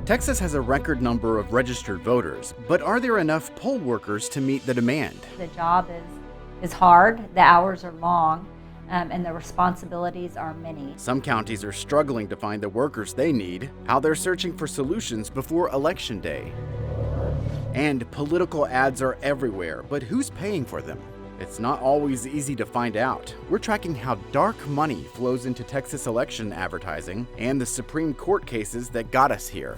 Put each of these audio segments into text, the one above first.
Texas has a record number of registered voters, but are there enough poll workers to meet the demand? The job is hard, the hours are long, and the responsibilities are many. Some counties are struggling to find the workers they need, how they're searching for solutions before Election Day. And political ads are everywhere, but who's paying for them? It's not always easy to find out. We're tracking how dark money flows into Texas election advertising and the Supreme Court cases that got us here.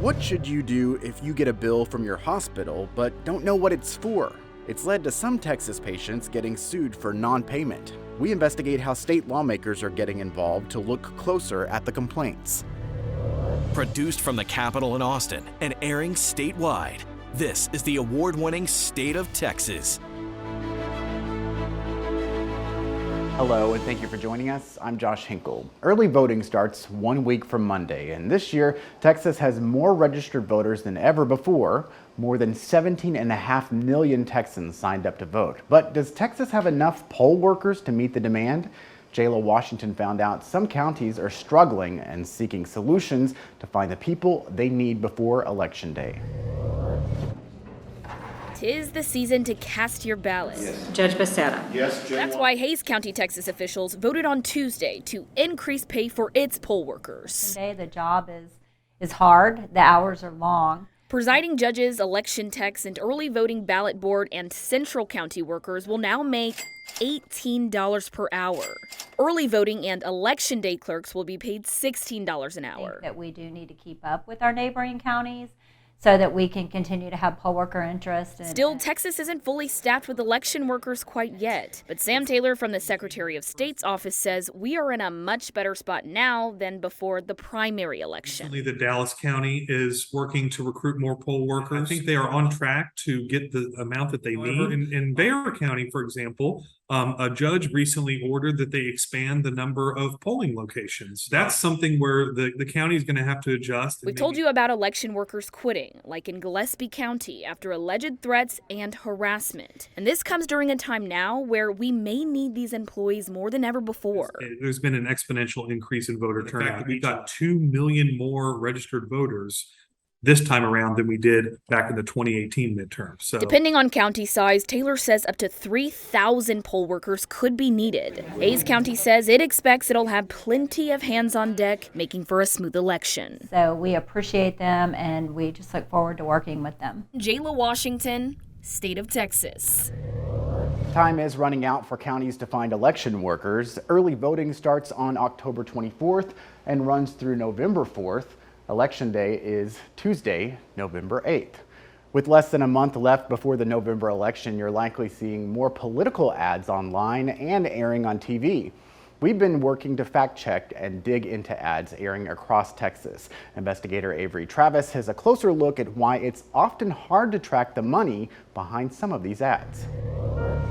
What should you do if you get a bill from your hospital but don't know what it's for? It's led to some Texas patients getting sued for non-payment. We investigate how state lawmakers are getting involved to look closer at the complaints. Produced from the Capitol in Austin and airing statewide, this is the award-winning State of Texas. Hello, and thank you for joining us. I'm Josh Hinkle. Early voting starts 1 week from Monday, and this year, Texas has more registered voters than ever before. More than 17.5 million Texans signed up to vote. But does Texas have enough poll workers to meet the demand? Jala Washington found out some counties are struggling and seeking solutions to find the people they need before Election Day. 'Tis the season to cast your ballot. Yes. Judge Becerra. Yes, Judge. That's why Hays County, Texas officials voted on Tuesday to increase pay for its poll workers. Today, the job is hard, the hours are long. Presiding judges, election techs, and early voting ballot board and central county workers will now make $18 per hour. Early voting and election day clerks will be paid $16 an I hour. think that we do need to keep up with our neighboring counties so that we can continue to have poll worker interest. Still, Texas isn't fully staffed with election workers quite yet. But Sam Taylor from the Secretary of State's office says we are in a much better spot now than before the primary election. Recently, the Dallas County is working to recruit more poll workers. I think they are on track to get the amount that they need. In Bexar County, for example, a judge recently ordered that they expand the number of polling locations. That's something where the county is going to have to adjust. We've told you about election workers quitting, like in Gillespie County, after alleged threats and harassment. And this comes during a time now where we may need these employees more than ever before. There's been an exponential increase in voter turnout. We've got 2 million more registered voters this time around than we did back in the 2018 midterm. So, depending on county size, Taylor says up to 3,000 poll workers could be needed. Hays County says it expects it'll have plenty of hands on deck, making for a smooth election. So we appreciate them, and we just look forward to working with them. Jala Washington, State of Texas. Time is running out for counties to find election workers. Early voting starts on October 24th and runs through November 4th. Election Day is Tuesday, November 8th. With less than a month left before the November election, you're likely seeing more political ads online and airing on TV. We've been working to fact check and dig into ads airing across Texas. Investigator Avery Travis has a closer look at why it's often hard to track the money behind some of these ads.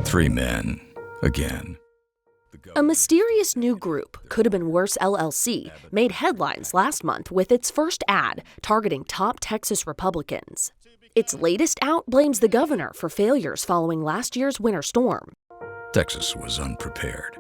3 men, again. A mysterious new group, Could Have Been Worse LLC, made headlines last month with its first ad targeting top Texas Republicans. Its latest out blames the governor for failures following last year's winter storm. Texas was unprepared.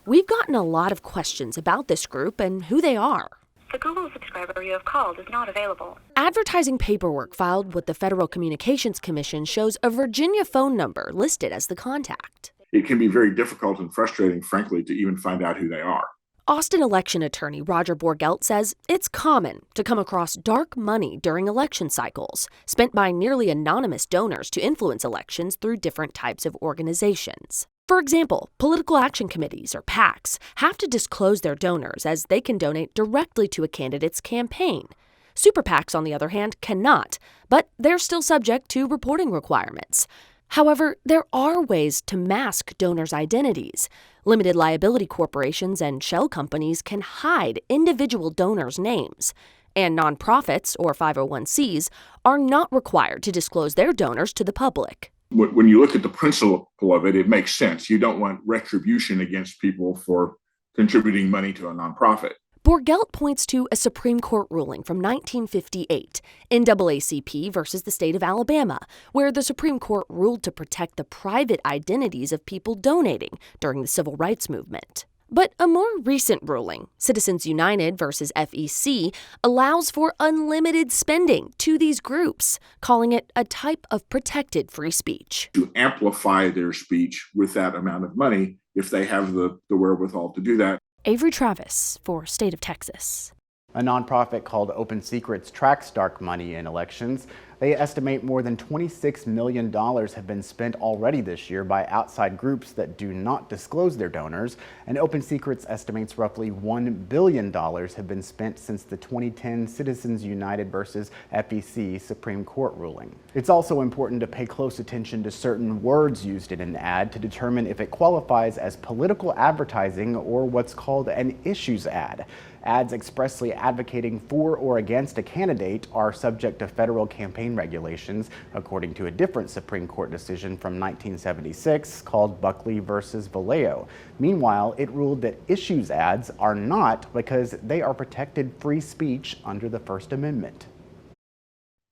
We've gotten a lot of questions about this group and who they are. The Google subscriber you have called is not available. Advertising paperwork filed with the Federal Communications Commission shows a Virginia phone number listed as the contact. It can be very difficult and frustrating, frankly, to even find out who they are. Austin election attorney Roger Borgelt says it's common to come across dark money during election cycles, spent by nearly anonymous donors to influence elections through different types of organizations. For example, political action committees, or PACs, have to disclose their donors as they can donate directly to a candidate's campaign. Super PACs, on the other hand, cannot, but they're still subject to reporting requirements. However, there are ways to mask donors' identities. Limited liability corporations and shell companies can hide individual donors' names. And nonprofits, or 501c, are not required to disclose their donors to the public. When you look at the principle of it, it makes sense. You don't want retribution against people for contributing money to a nonprofit. Borgelt points to a Supreme Court ruling from 1958, NAACP versus the state of Alabama, where the Supreme Court ruled to protect the private identities of people donating during the civil rights movement. But a more recent ruling, Citizens United versus FEC, allows for unlimited spending to these groups, calling it a type of protected free speech. To amplify their speech with that amount of money, if they have the wherewithal to do that. Avery Travis for State of Texas. A nonprofit called Open Secrets tracks dark money in elections. They estimate more than $26 million have been spent already this year by outside groups that do not disclose their donors. And Open Secrets estimates roughly $1 billion have been spent since the 2010 Citizens United versus FEC Supreme Court ruling. It's also important to pay close attention to certain words used in an ad to determine if it qualifies as political advertising or what's called an issues ad. Ads expressly advocating for or against a candidate are subject to federal campaign regulations, according to a different Supreme Court decision from 1976 called Buckley versus Vallejo. Meanwhile, it ruled that issues ads are not because they are protected free speech under the First Amendment.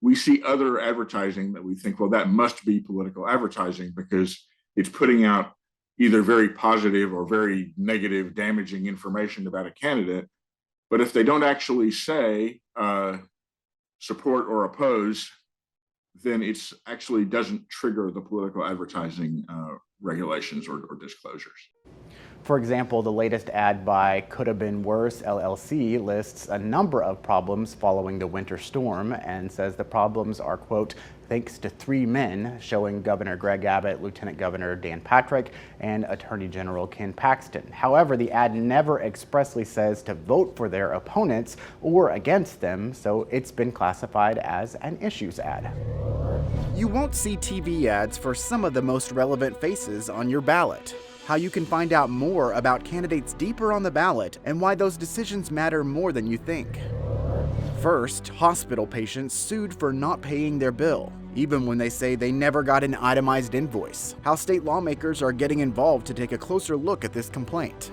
We see other advertising that we think, well, that must be political advertising because it's putting out either very positive or very negative, damaging information about a candidate. But if they don't actually say support or oppose, then it's actually doesn't trigger the political advertising regulations or disclosures. For example, the latest ad by Could Have Been Worse LLC lists a number of problems following the winter storm and says the problems are, quote, thanks to three men, showing Governor Greg Abbott, Lieutenant Governor Dan Patrick, and Attorney General Ken Paxton. However, the ad never expressly says to vote for their opponents or against them, so it's been classified as an issues ad. You won't see TV ads for some of the most relevant faces on your ballot. How you can find out more about candidates deeper on the ballot and why those decisions matter more than you think. First, hospital patients sued for not paying their bill, even when they say they never got an itemized invoice. How state lawmakers are getting involved to take a closer look at this complaint.